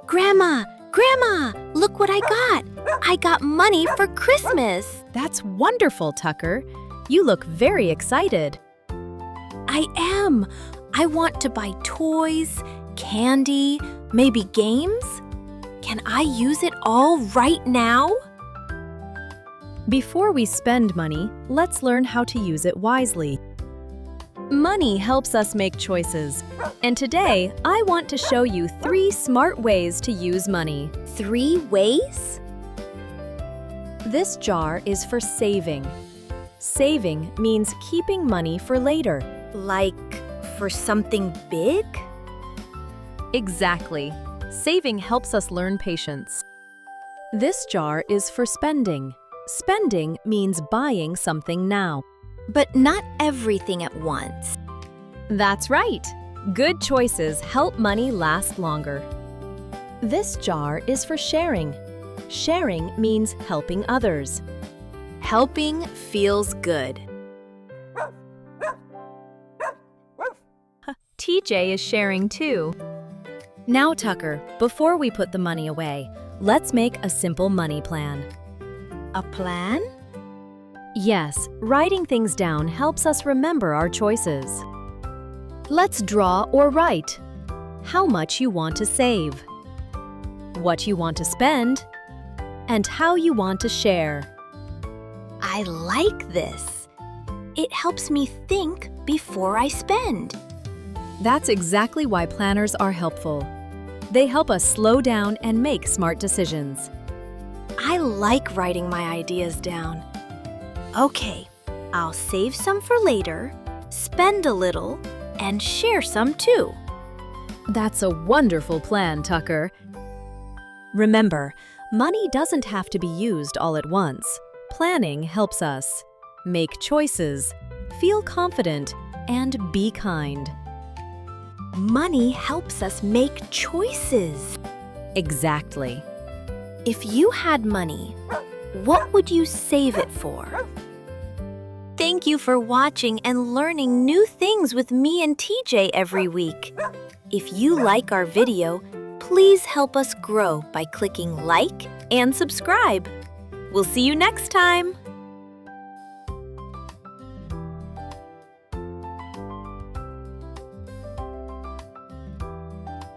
Grandma, Grandma, look what I got. I got money for Christmas. That's wonderful, Tucker. You look very excited. I am. I want to buy toys, candy, maybe games. Can I use it all right now? Before we spend money, let's learn how to use it wisely. Money helps us make choices, and today I want to show you 3 smart ways to use money. 3 ways? This jar is for saving. Saving means keeping money for later. Like for something big? Exactly. Saving helps us learn patience. This jar is for spending. Spending means buying something now. But not everything at once. That's right. Good choices help money last longer. This jar is for sharing. Sharing means helping others. Helping feels good. TJ is sharing too. Now, Tucker, before we put the money away, let's make a simple money plan. A plan? Yes, writing things down helps us remember our choices. Let's draw or write how much you want to save, what you want to spend, and how you want to share. I like this. It helps me think before I spend. That's exactly why planners are helpful. They help us slow down and make smart decisions. I like writing my ideas down. Okay, I'll save some for later, spend a little, and share some too. That's a wonderful plan, Tucker. Remember, money doesn't have to be used all at once. Planning helps us make choices, feel confident, and be kind. Money helps us make choices. Exactly. If you had money, what would you save it for? Thank you for watching and learning new things with me and TJ every week. If you like our video, please help us grow by clicking like and subscribe. We'll see you next time.